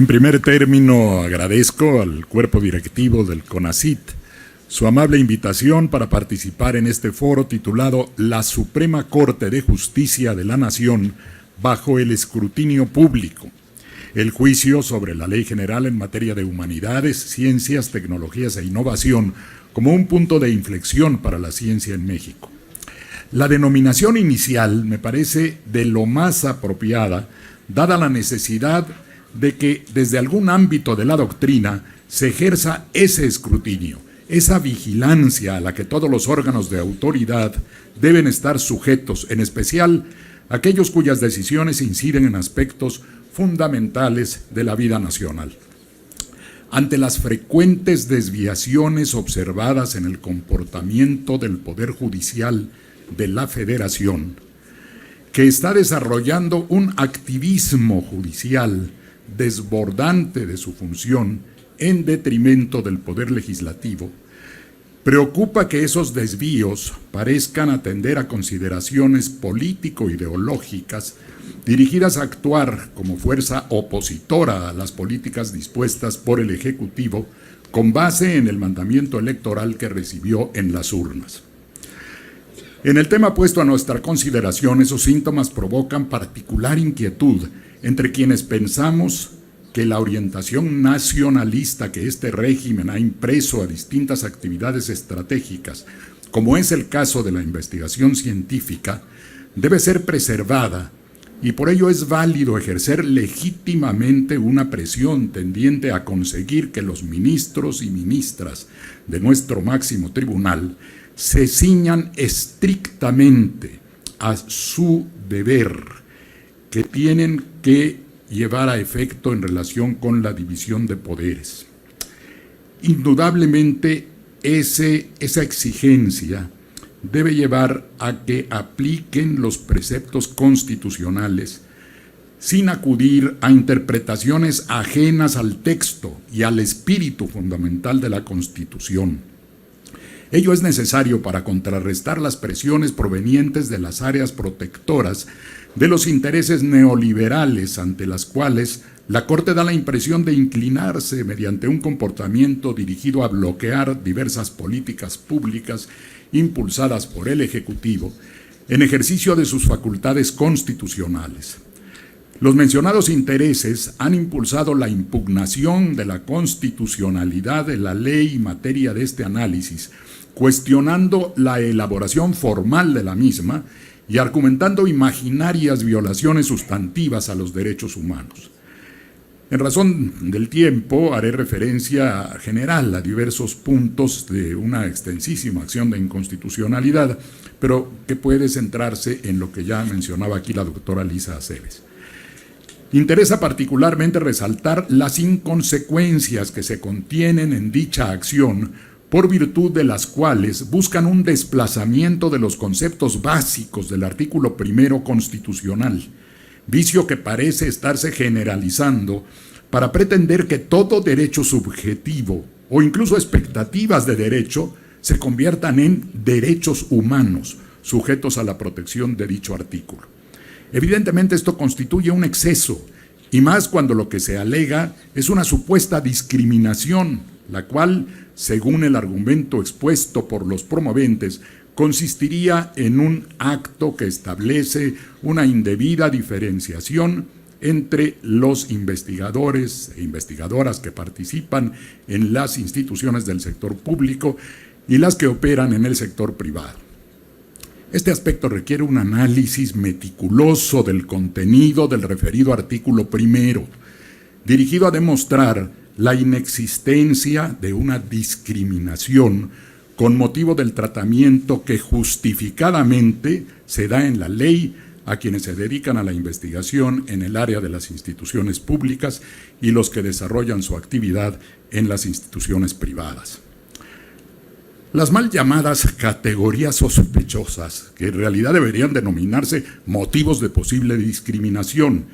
En primer término, agradezco al cuerpo directivo del CONACYT su amable invitación para participar en este foro titulado La Suprema Corte de Justicia de la Nación bajo el escrutinio público, el juicio sobre la Ley General en materia de humanidades, ciencias, tecnologías e innovación como un punto de inflexión para la ciencia en México. La denominación inicial me parece de lo más apropiada, dada la necesidad de que desde algún ámbito de la doctrina se ejerza ese escrutinio, esa vigilancia a la que todos los órganos de autoridad deben estar sujetos, en especial aquellos cuyas decisiones inciden en aspectos fundamentales de la vida nacional. Ante las frecuentes desviaciones observadas en el comportamiento del Poder Judicial de la Federación, que está desarrollando un activismo judicial desbordante de su función en detrimento del Poder Legislativo, preocupa que esos desvíos parezcan atender a consideraciones político-ideológicas dirigidas a actuar como fuerza opositora a las políticas dispuestas por el Ejecutivo con base en el mandamiento electoral que recibió en las urnas. En el tema puesto a nuestra consideración, esos síntomas provocan particular inquietud entre quienes pensamos que la orientación nacionalista que este régimen ha impreso a distintas actividades estratégicas, como es el caso de la investigación científica, debe ser preservada y por ello es válido ejercer legítimamente una presión tendiente a conseguir que los ministros y ministras de nuestro máximo tribunal se ciñan estrictamente a su deber que tienen que llevar a efecto en relación con la división de poderes. Indudablemente, esa exigencia debe llevar a que apliquen los preceptos constitucionales sin acudir a interpretaciones ajenas al texto y al espíritu fundamental de la Constitución. Ello es necesario para contrarrestar las presiones provenientes de las áreas protectoras de los intereses neoliberales ante las cuales la Corte da la impresión de inclinarse mediante un comportamiento dirigido a bloquear diversas políticas públicas impulsadas por el Ejecutivo en ejercicio de sus facultades constitucionales. Los mencionados intereses han impulsado la impugnación de la constitucionalidad de la ley en materia de este análisis, cuestionando la elaboración formal de la misma y argumentando imaginarias violaciones sustantivas a los derechos humanos. En razón del tiempo, haré referencia general a diversos puntos de una extensísima acción de inconstitucionalidad, pero que puede centrarse en lo que ya mencionaba aquí la doctora Lisa Aceves. Interesa particularmente resaltar las inconsecuencias que se contienen en dicha acción, por virtud de las cuales buscan un desplazamiento de los conceptos básicos del artículo primero constitucional, vicio que parece estarse generalizando para pretender que todo derecho subjetivo o incluso expectativas de derecho se conviertan en derechos humanos sujetos a la protección de dicho artículo. Evidentemente esto constituye un exceso, y más cuando lo que se alega es una supuesta discriminación, la cual, según el argumento expuesto por los promoventes, consistiría en un acto que establece una indebida diferenciación entre los investigadores e investigadoras que participan en las instituciones del sector público y las que operan en el sector privado. Este aspecto requiere un análisis meticuloso del contenido del referido artículo primero, dirigido a demostrar la inexistencia de una discriminación con motivo del tratamiento que justificadamente se da en la ley a quienes se dedican a la investigación en el área de las instituciones públicas y los que desarrollan su actividad en las instituciones privadas. Las mal llamadas categorías sospechosas, que en realidad deberían denominarse motivos de posible discriminación,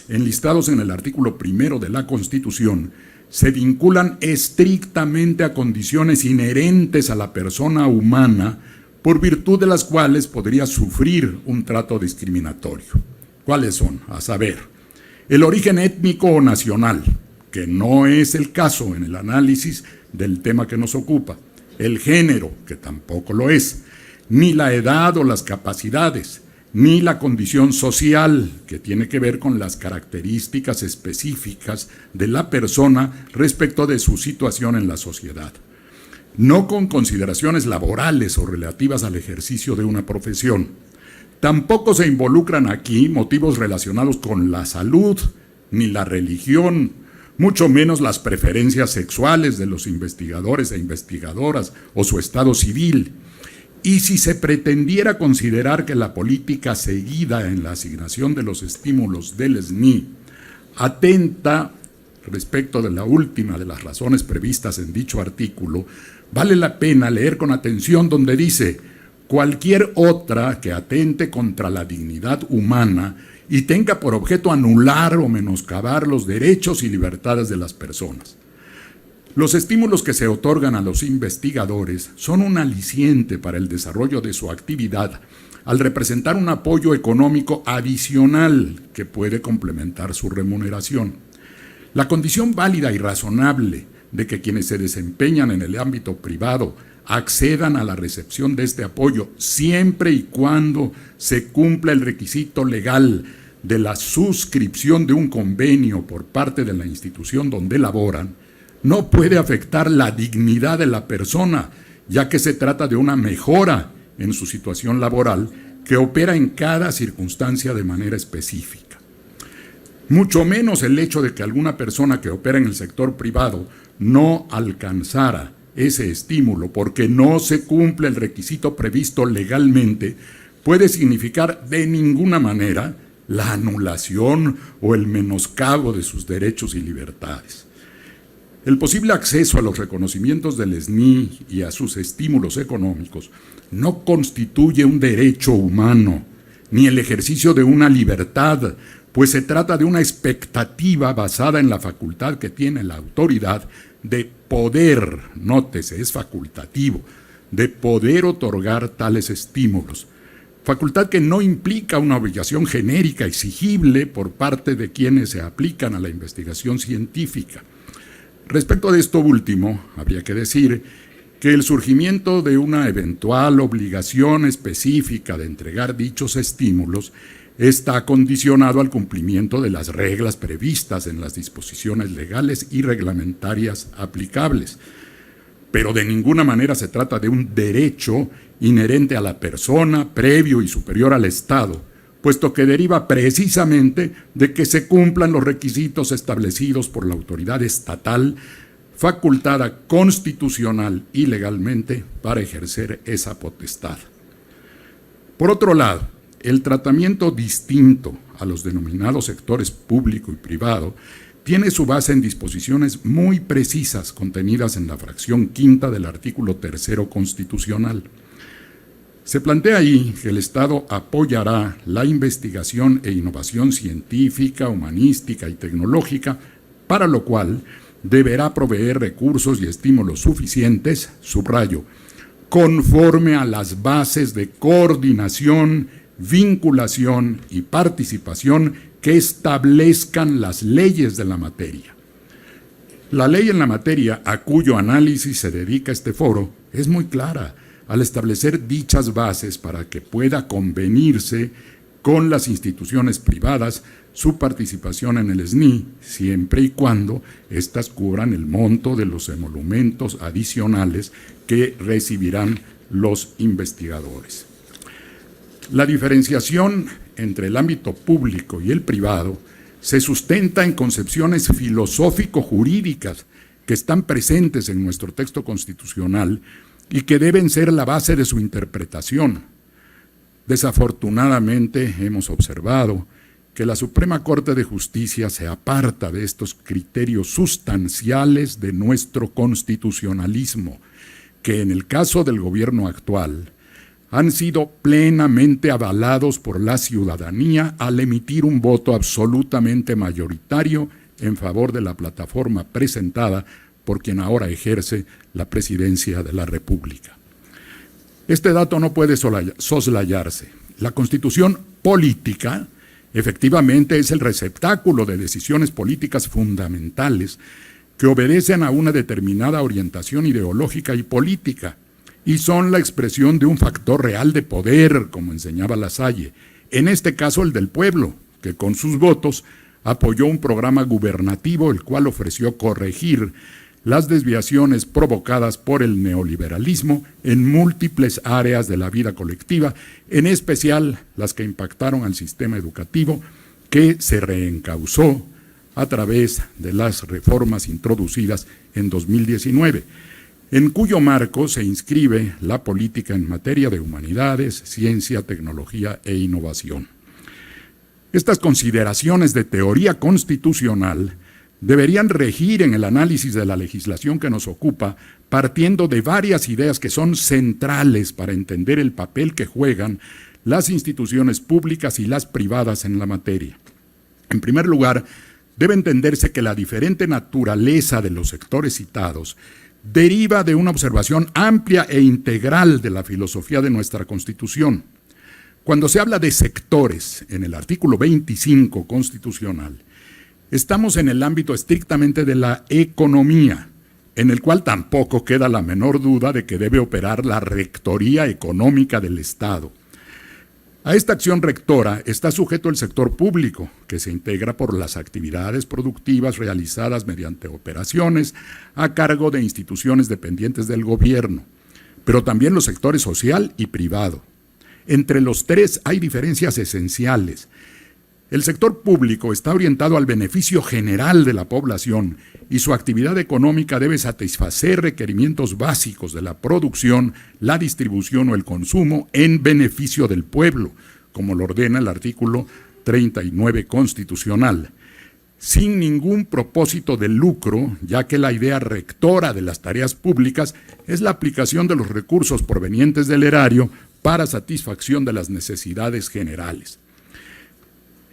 enlistados en el artículo primero de la Constitución, se vinculan estrictamente a condiciones inherentes a la persona humana, por virtud de las cuales podría sufrir un trato discriminatorio. ¿Cuáles son? A saber, el origen étnico o nacional, que no es el caso en el análisis del tema que nos ocupa, el género, que tampoco lo es, ni la edad o las capacidades, ni la condición social, que tiene que ver con las características específicas de la persona respecto de su situación en la sociedad. No con consideraciones laborales o relativas al ejercicio de una profesión. Tampoco se involucran aquí motivos relacionados con la salud, ni la religión, mucho menos las preferencias sexuales de los investigadores e investigadoras o su estado civil. Y si se pretendiera considerar que la política seguida en la asignación de los estímulos del SNI atenta respecto de la última de las razones previstas en dicho artículo, vale la pena leer con atención donde dice: cualquier otra que atente contra la dignidad humana y tenga por objeto anular o menoscabar los derechos y libertades de las personas. Los estímulos que se otorgan a los investigadores son un aliciente para el desarrollo de su actividad, al representar un apoyo económico adicional que puede complementar su remuneración. La condición válida y razonable de que quienes se desempeñan en el ámbito privado accedan a la recepción de este apoyo siempre y cuando se cumpla el requisito legal de la suscripción de un convenio por parte de la institución donde laboran, no puede afectar la dignidad de la persona, ya que se trata de una mejora en su situación laboral que opera en cada circunstancia de manera específica. Mucho menos el hecho de que alguna persona que opera en el sector privado no alcanzara ese estímulo porque no se cumple el requisito previsto legalmente puede significar de ninguna manera la anulación o el menoscabo de sus derechos y libertades. El posible acceso a los reconocimientos del SNI y a sus estímulos económicos no constituye un derecho humano ni el ejercicio de una libertad, pues se trata de una expectativa basada en la facultad que tiene la autoridad de poder, nótese, es facultativo, de poder otorgar tales estímulos. Facultad que no implica una obligación genérica exigible por parte de quienes se aplican a la investigación científica. Respecto de esto último, habría que decir que el surgimiento de una eventual obligación específica de entregar dichos estímulos está condicionado al cumplimiento de las reglas previstas en las disposiciones legales y reglamentarias aplicables, pero de ninguna manera se trata de un derecho inherente a la persona, previo y superior al Estado, puesto que deriva precisamente de que se cumplan los requisitos establecidos por la autoridad estatal, facultada constitucional y legalmente para ejercer esa potestad. Por otro lado, el tratamiento distinto a los denominados sectores público y privado tiene su base en disposiciones muy precisas contenidas en la fracción quinta del artículo 3º constitucional. Se plantea ahí que el Estado apoyará la investigación e innovación científica, humanística y tecnológica, para lo cual deberá proveer recursos y estímulos suficientes, subrayo, conforme a las bases de coordinación, vinculación y participación que establezcan las leyes de la materia. La ley en la materia a cuyo análisis se dedica este foro es muy clara al establecer dichas bases para que pueda convenirse con las instituciones privadas su participación en el SNI, siempre y cuando éstas cubran el monto de los emolumentos adicionales que recibirán los investigadores. La diferenciación entre el ámbito público y el privado se sustenta en concepciones filosófico-jurídicas que están presentes en nuestro texto constitucional y que deben ser la base de su interpretación. Desafortunadamente hemos observado que la Suprema Corte de Justicia se aparta de estos criterios sustanciales de nuestro constitucionalismo, que en el caso del gobierno actual han sido plenamente avalados por la ciudadanía al emitir un voto absolutamente mayoritario en favor de la plataforma presentada por quien ahora ejerce la presidencia de la República. Este dato no puede soslayarse. La Constitución política Efectivamente, es el receptáculo de decisiones políticas fundamentales que obedecen a una determinada orientación ideológica y política, y son la expresión de un factor real de poder, como enseñaba Lasalle, en este caso el del pueblo, que con sus votos apoyó un programa gubernativo el cual ofreció corregir las desviaciones provocadas por el neoliberalismo en múltiples áreas de la vida colectiva, en especial las que impactaron al sistema educativo, que se reencauzó a través de las reformas introducidas en 2019, en cuyo marco se inscribe la política en materia de humanidades, ciencia, tecnología e innovación. Estas consideraciones de teoría constitucional deberían regir en el análisis de la legislación que nos ocupa, partiendo de varias ideas que son centrales para entender el papel que juegan las instituciones públicas y las privadas en la materia. En primer lugar, debe entenderse que la diferente naturaleza de los sectores citados deriva de una observación amplia e integral de la filosofía de nuestra Constitución. Cuando se habla de sectores en el artículo 25 constitucional, estamos en el ámbito estrictamente de la economía, en el cual tampoco queda la menor duda de que debe operar la rectoría económica del Estado. A esta acción rectora está sujeto el sector público, que se integra por las actividades productivas realizadas mediante operaciones a cargo de instituciones dependientes del gobierno, pero también los sectores social y privado. Entre los tres hay diferencias esenciales. El sector público está orientado al beneficio general de la población y su actividad económica debe satisfacer requerimientos básicos de la producción, la distribución o el consumo en beneficio del pueblo, como lo ordena el artículo 39 constitucional, sin ningún propósito de lucro, ya que la idea rectora de las tareas públicas es la aplicación de los recursos provenientes del erario para satisfacción de las necesidades generales.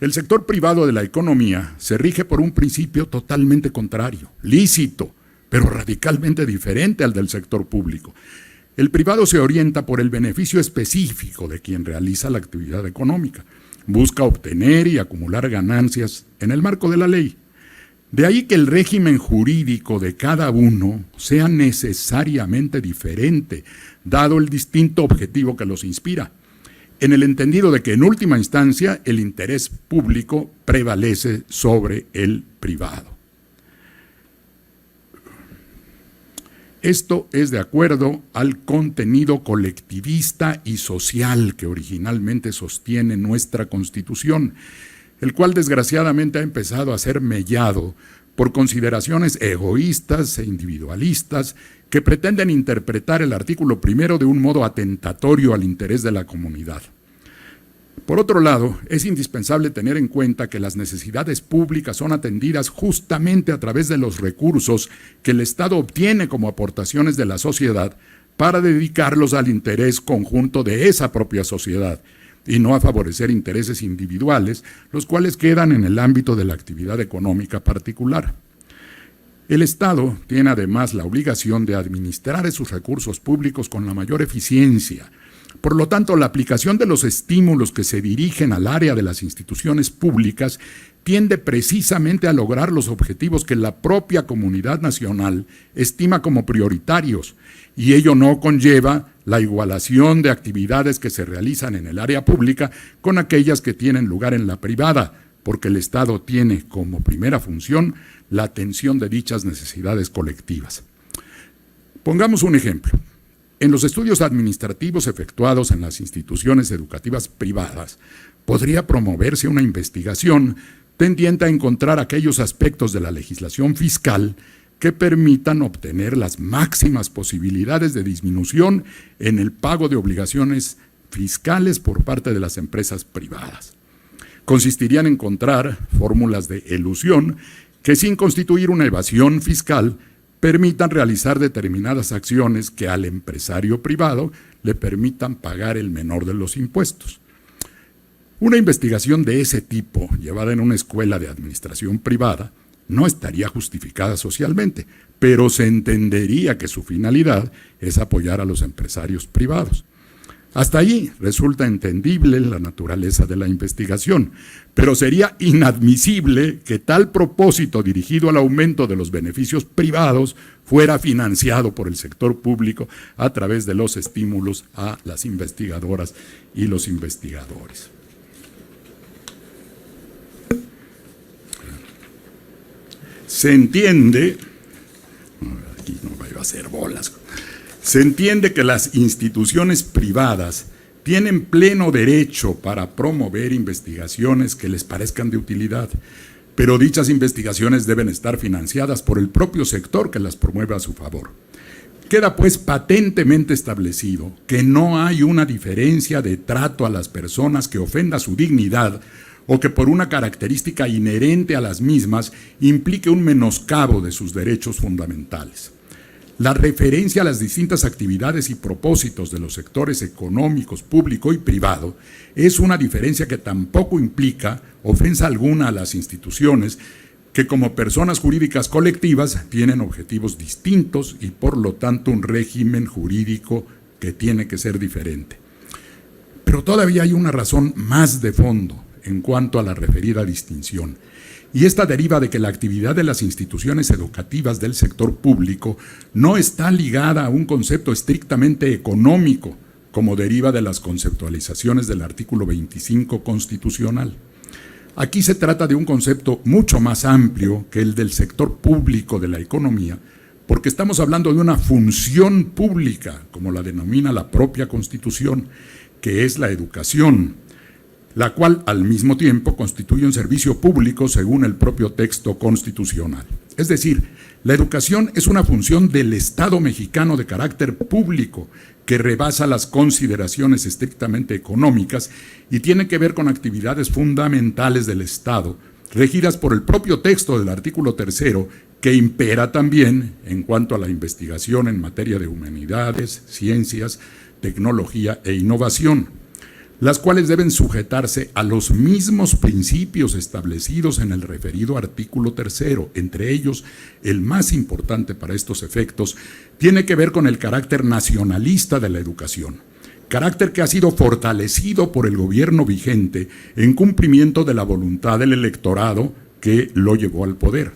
El sector privado de la economía se rige por un principio totalmente contrario, lícito, pero radicalmente diferente al del sector público. El privado se orienta por el beneficio específico de quien realiza la actividad económica. Busca obtener y acumular ganancias en el marco de la ley. De ahí que el régimen jurídico de cada uno sea necesariamente diferente, dado el distinto objetivo que los inspira, en el entendido de que en última instancia el interés público prevalece sobre el privado. Esto es de acuerdo al contenido colectivista y social que originalmente sostiene nuestra Constitución, el cual desgraciadamente ha empezado a ser mellado por consideraciones egoístas e individualistas que pretenden interpretar el artículo primero de un modo atentatorio al interés de la comunidad. Por otro lado, es indispensable tener en cuenta que las necesidades públicas son atendidas justamente a través de los recursos que el Estado obtiene como aportaciones de la sociedad para dedicarlos al interés conjunto de esa propia sociedad y no a favorecer intereses individuales, los cuales quedan en el ámbito de la actividad económica particular. El Estado tiene además la obligación de administrar esos recursos públicos con la mayor eficiencia. Por lo tanto, la aplicación de los estímulos que se dirigen al área de las instituciones públicas tiende precisamente a lograr los objetivos que la propia comunidad nacional estima como prioritarios, y ello no conlleva la igualación de actividades que se realizan en el área pública con aquellas que tienen lugar en la privada, porque el Estado tiene como primera función la atención de dichas necesidades colectivas. Pongamos un ejemplo. En los estudios administrativos efectuados en las instituciones educativas privadas, podría promoverse una investigación tendiente a encontrar aquellos aspectos de la legislación fiscal que permitan obtener las máximas posibilidades de disminución en el pago de obligaciones fiscales por parte de las empresas privadas. Consistirían en encontrar fórmulas de elusión que, sin constituir una evasión fiscal, permitan realizar determinadas acciones que al empresario privado le permitan pagar el menor de los impuestos. Una investigación de ese tipo, llevada en una escuela de administración privada, no estaría justificada socialmente, pero se entendería que su finalidad es apoyar a los empresarios privados. Hasta ahí resulta entendible la naturaleza de la investigación, pero sería inadmisible que tal propósito dirigido al aumento de los beneficios privados fuera financiado por el sector público a través de los estímulos a las investigadoras y los investigadores. Se entiende, aquí no me iba a hacer bolas, se entiende que las instituciones privadas tienen pleno derecho para promover investigaciones que les parezcan de utilidad, pero dichas investigaciones deben estar financiadas por el propio sector que las promueve a su favor. Queda pues patentemente establecido que no hay una diferencia de trato a las personas que ofenda su dignidad o que por una característica inherente a las mismas implique un menoscabo de sus derechos fundamentales. La referencia a las distintas actividades y propósitos de los sectores económicos, público y privado es una diferencia que tampoco implica ofensa alguna a las instituciones que como personas jurídicas colectivas tienen objetivos distintos y por lo tanto un régimen jurídico que tiene que ser diferente. Pero todavía hay una razón más de fondo en cuanto a la referida distinción. Y esta deriva de que la actividad de las instituciones educativas del sector público no está ligada a un concepto estrictamente económico, como deriva de las conceptualizaciones del artículo 25 constitucional. Aquí se trata de un concepto mucho más amplio que el del sector público de la economía, porque estamos hablando de una función pública, como la denomina la propia Constitución, que es la educación, la cual al mismo tiempo constituye un servicio público según el propio texto constitucional. Es decir, la educación es una función del Estado mexicano de carácter público que rebasa las consideraciones estrictamente económicas y tiene que ver con actividades fundamentales del Estado, regidas por el propio texto del artículo 3º, que impera también en cuanto a la investigación en materia de humanidades, ciencias, tecnología e innovación, las cuales deben sujetarse a los mismos principios establecidos en el referido artículo 3º. Entre ellos, el más importante para estos efectos, tiene que ver con el carácter nacionalista de la educación, carácter que ha sido fortalecido por el gobierno vigente en cumplimiento de la voluntad del electorado que lo llevó al poder.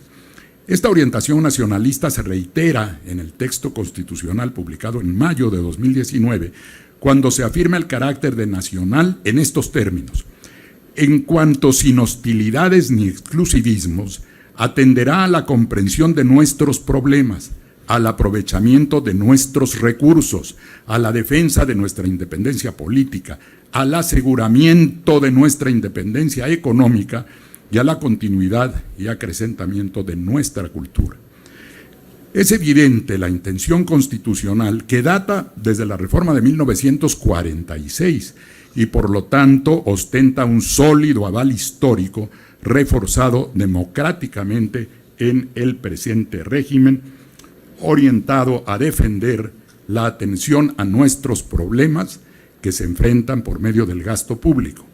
Esta orientación nacionalista se reitera en el texto constitucional publicado en mayo de 2019, cuando se afirma el carácter de nacional en estos términos: en cuanto sin hostilidades ni exclusivismos, atenderá a la comprensión de nuestros problemas, al aprovechamiento de nuestros recursos, a la defensa de nuestra independencia política, al aseguramiento de nuestra independencia económica y a la continuidad y acrecentamiento de nuestra cultura. Es evidente la intención constitucional que data desde la reforma de 1946 y por lo tanto ostenta un sólido aval histórico reforzado democráticamente en el presente régimen, orientado a defender la atención a nuestros problemas que se enfrentan por medio del gasto público.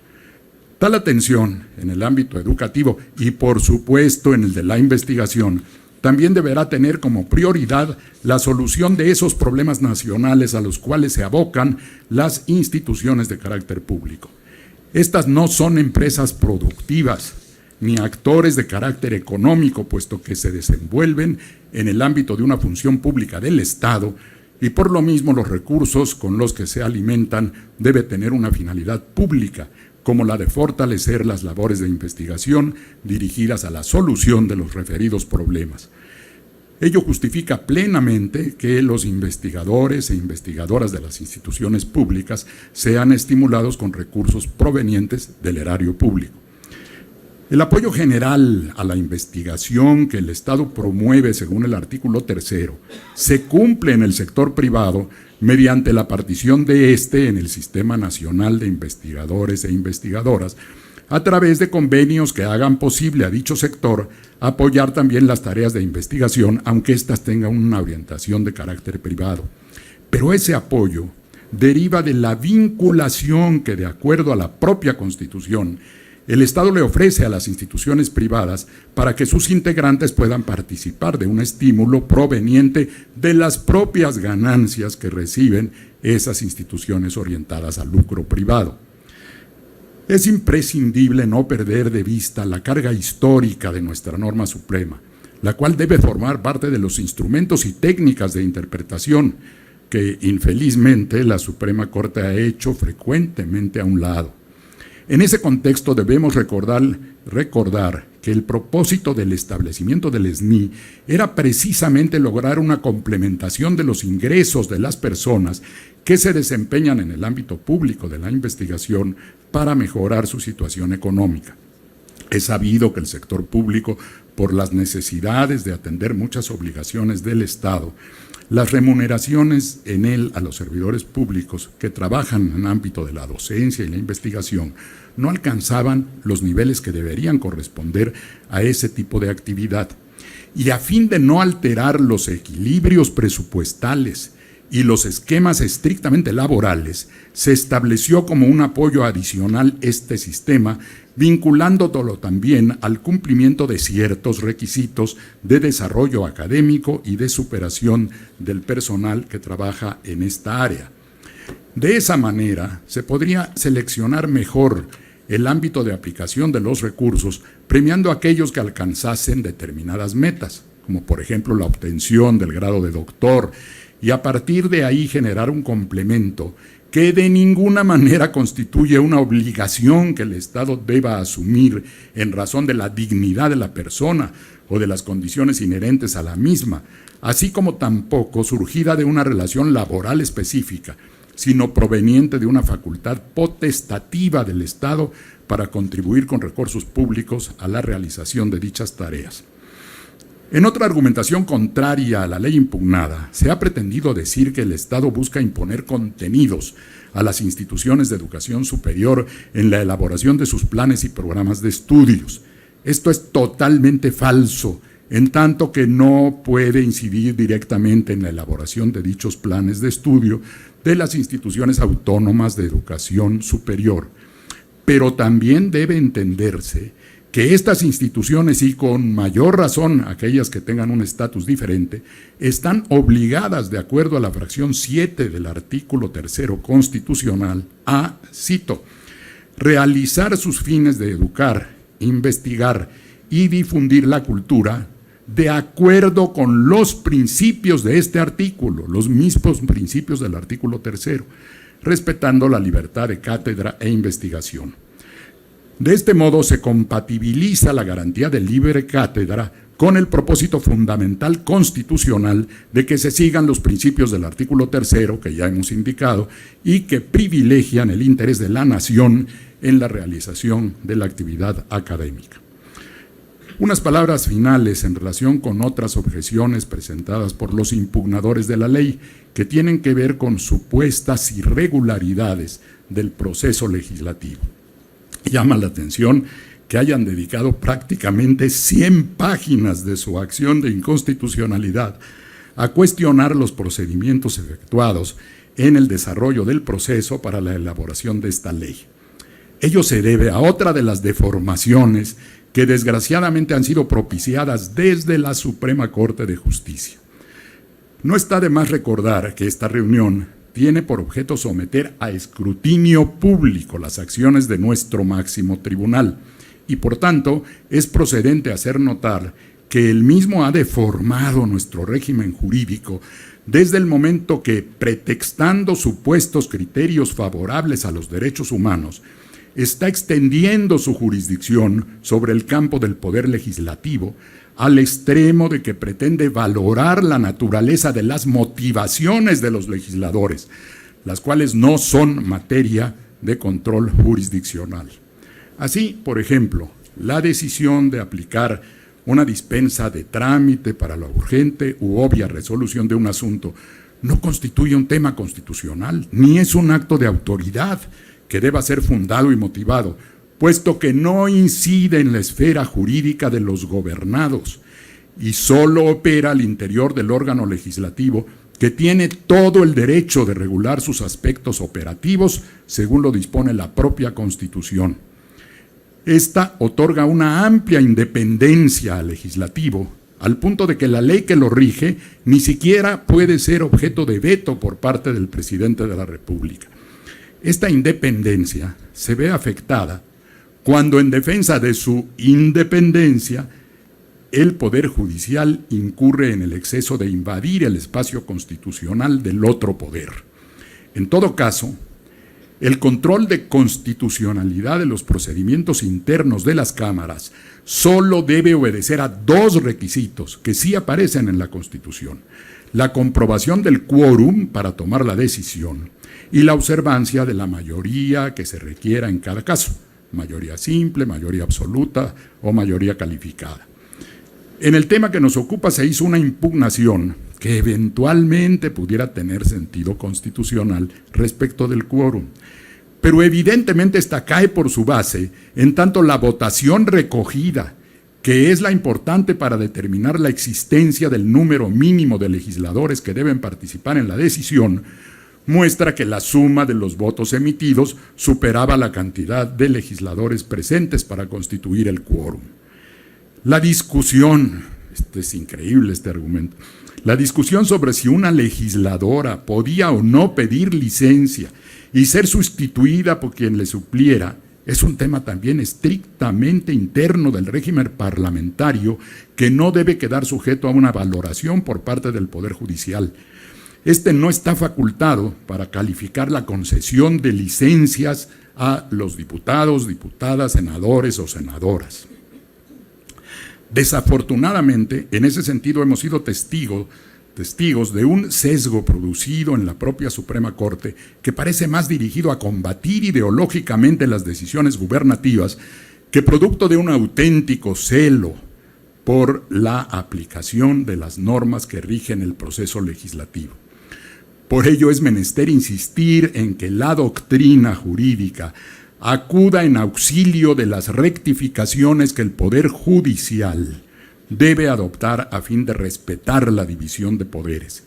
Tal atención en el ámbito educativo y por supuesto en el de la investigación también deberá tener como prioridad la solución de esos problemas nacionales a los cuales se abocan las instituciones de carácter público. Estas no son empresas productivas ni actores de carácter económico, puesto que se desenvuelven en el ámbito de una función pública del Estado y por lo mismo los recursos con los que se alimentan deben tener una finalidad pública, como la de fortalecer las labores de investigación dirigidas a la solución de los referidos problemas. Ello justifica plenamente que los investigadores e investigadoras de las instituciones públicas sean estimulados con recursos provenientes del erario público. El apoyo general a la investigación que el Estado promueve según el artículo 3º se cumple en el sector privado mediante la partición de éste en el Sistema Nacional de Investigadores e Investigadoras, a través de convenios que hagan posible a dicho sector apoyar también las tareas de investigación, aunque éstas tengan una orientación de carácter privado. Pero ese apoyo deriva de la vinculación que, de acuerdo a la propia Constitución, el Estado le ofrece a las instituciones privadas para que sus integrantes puedan participar de un estímulo proveniente de las propias ganancias que reciben esas instituciones orientadas al lucro privado. Es imprescindible no perder de vista la carga histórica de nuestra norma suprema, la cual debe formar parte de los instrumentos y técnicas de interpretación que infelizmente la Suprema Corte ha hecho frecuentemente a un lado. En ese contexto debemos recordar que el propósito del establecimiento del SNI era precisamente lograr una complementación de los ingresos de las personas que se desempeñan en el ámbito público de la investigación para mejorar su situación económica. Es sabido que el sector público, por las necesidades de atender muchas obligaciones del Estado, las remuneraciones en él a los servidores públicos que trabajan en el ámbito de la docencia y la investigación no alcanzaban los niveles que deberían corresponder a ese tipo de actividad. Y a fin de no alterar los equilibrios presupuestales y los esquemas estrictamente laborales, se estableció como un apoyo adicional este sistema, vinculándolo también al cumplimiento de ciertos requisitos de desarrollo académico y de superación del personal que trabaja en esta área. De esa manera, se podría seleccionar mejor el ámbito de aplicación de los recursos, premiando a aquellos que alcanzasen determinadas metas, como por ejemplo la obtención del grado de doctor, y a partir de ahí generar un complemento que de ninguna manera constituye una obligación que el Estado deba asumir en razón de la dignidad de la persona o de las condiciones inherentes a la misma, así como tampoco surgida de una relación laboral específica, sino proveniente de una facultad potestativa del Estado para contribuir con recursos públicos a la realización de dichas tareas. En otra argumentación contraria a la ley impugnada, se ha pretendido decir que el Estado busca imponer contenidos a las instituciones de educación superior en la elaboración de sus planes y programas de estudios. Esto es totalmente falso, en tanto que no puede incidir directamente en la elaboración de dichos planes de estudio de las instituciones autónomas de educación superior. Pero también debe entenderse que estas instituciones, y con mayor razón aquellas que tengan un estatus diferente, están obligadas, de acuerdo a la fracción 7 del artículo 3º constitucional, a, cito, realizar sus fines de educar, investigar y difundir la cultura de acuerdo con los principios de este artículo, los mismos principios del artículo 3º, respetando la libertad de cátedra e investigación. De este modo se compatibiliza la garantía de libre cátedra con el propósito fundamental constitucional de que se sigan los principios del artículo 3º que ya hemos indicado y que privilegian el interés de la nación en la realización de la actividad académica. Unas palabras finales en relación con otras objeciones presentadas por los impugnadores de la ley que tienen que ver con supuestas irregularidades del proceso legislativo. Llama la atención que hayan dedicado prácticamente 100 páginas de su acción de inconstitucionalidad a cuestionar los procedimientos efectuados en el desarrollo del proceso para la elaboración de esta ley. Ello se debe a otra de las deformaciones que desgraciadamente han sido propiciadas desde la Suprema Corte de Justicia. No está de más recordar que esta reunión tiene por objeto someter a escrutinio público las acciones de nuestro máximo tribunal y, por tanto, es procedente hacer notar que el mismo ha deformado nuestro régimen jurídico desde el momento que, pretextando supuestos criterios favorables a los derechos humanos, está extendiendo su jurisdicción sobre el campo del poder legislativo al extremo de que pretende valorar la naturaleza de las motivaciones de los legisladores, las cuales no son materia de control jurisdiccional. Así, por ejemplo, la decisión de aplicar una dispensa de trámite para la urgente u obvia resolución de un asunto no constituye un tema constitucional, ni es un acto de autoridad que deba ser fundado y motivado, puesto que no incide en la esfera jurídica de los gobernados y solo opera al interior del órgano legislativo que tiene todo el derecho de regular sus aspectos operativos según lo dispone la propia Constitución. Esta otorga una amplia independencia al legislativo, al punto de que la ley que lo rige ni siquiera puede ser objeto de veto por parte del presidente de la República. Esta independencia se ve afectada cuando, en defensa de su independencia, el Poder Judicial incurre en el exceso de invadir el espacio constitucional del otro poder. En todo caso, el control de constitucionalidad de los procedimientos internos de las cámaras solo debe obedecer a dos requisitos que sí aparecen en la Constitución: la comprobación del quórum para tomar la decisión y la observancia de la mayoría que se requiera en cada caso, mayoría simple, mayoría absoluta o mayoría calificada. En el tema que nos ocupa se hizo una impugnación que eventualmente pudiera tener sentido constitucional respecto del quórum, pero evidentemente esta cae por su base, en tanto la votación recogida, que es la importante para determinar la existencia del número mínimo de legisladores que deben participar en la decisión, muestra que la suma de los votos emitidos superaba la cantidad de legisladores presentes para constituir el quórum. La discusión, es increíble este argumento, la discusión sobre si una legisladora podía o no pedir licencia y ser sustituida por quien le supliera, es un tema también estrictamente interno del régimen parlamentario que no debe quedar sujeto a una valoración por parte del Poder Judicial. Este no está facultado para calificar la concesión de licencias a los diputados, diputadas, senadores o senadoras. Desafortunadamente, en ese sentido hemos sido testigos de un sesgo producido en la propia Suprema Corte que parece más dirigido a combatir ideológicamente las decisiones gubernativas que producto de un auténtico celo por la aplicación de las normas que rigen el proceso legislativo. Por ello es menester insistir en que la doctrina jurídica acuda en auxilio de las rectificaciones que el Poder Judicial debe adoptar a fin de respetar la división de poderes.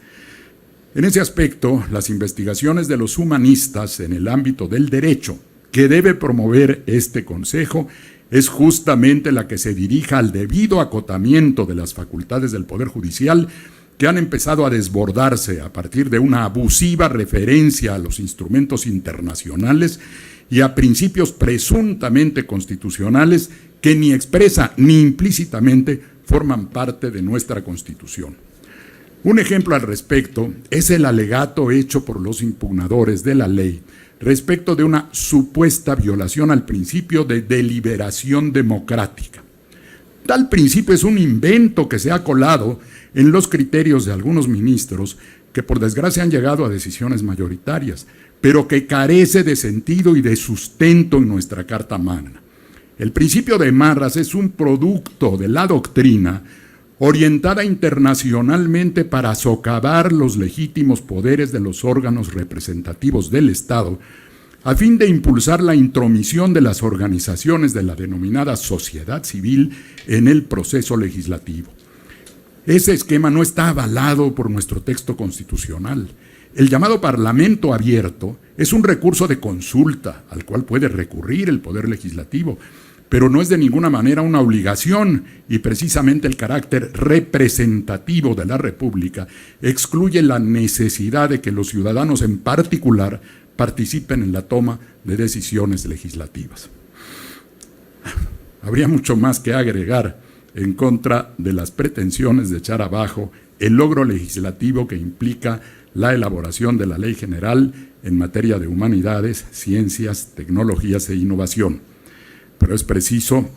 En ese aspecto, las investigaciones de los humanistas en el ámbito del derecho que debe promover este Consejo es justamente la que se dirija al debido acotamiento de las facultades del Poder Judicial, que han empezado a desbordarse a partir de una abusiva referencia a los instrumentos internacionales y a principios presuntamente constitucionales que ni expresa ni implícitamente forman parte de nuestra Constitución. Un ejemplo al respecto es el alegato hecho por los impugnadores de la ley respecto de una supuesta violación al principio de deliberación democrática. Tal principio es un invento que se ha colado en los criterios de algunos ministros que por desgracia han llegado a decisiones mayoritarias, pero que carece de sentido y de sustento en nuestra Carta Magna. El principio de Marras es un producto de la doctrina orientada internacionalmente para socavar los legítimos poderes de los órganos representativos del Estado, a fin de impulsar la intromisión de las organizaciones de la denominada sociedad civil en el proceso legislativo. Ese esquema no está avalado por nuestro texto constitucional. El llamado Parlamento abierto es un recurso de consulta al cual puede recurrir el Poder Legislativo, pero no es de ninguna manera una obligación, y precisamente el carácter representativo de la República excluye la necesidad de que los ciudadanos en particular participen en la toma de decisiones legislativas. Habría mucho más que agregar en contra de las pretensiones de echar abajo el logro legislativo que implica la elaboración de la Ley General en materia de humanidades, ciencias, tecnologías e innovación. Pero es preciso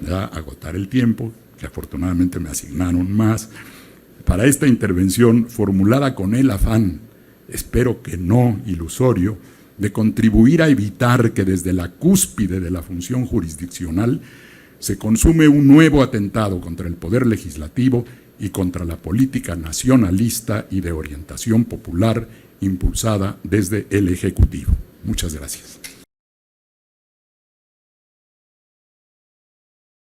ya agotar el tiempo, que afortunadamente me asignaron más, para esta intervención formulada con el afán, espero que no ilusorio, de contribuir a evitar que desde la cúspide de la función jurisdiccional se consume un nuevo atentado contra el Poder Legislativo y contra la política nacionalista y de orientación popular impulsada desde el Ejecutivo. Muchas gracias.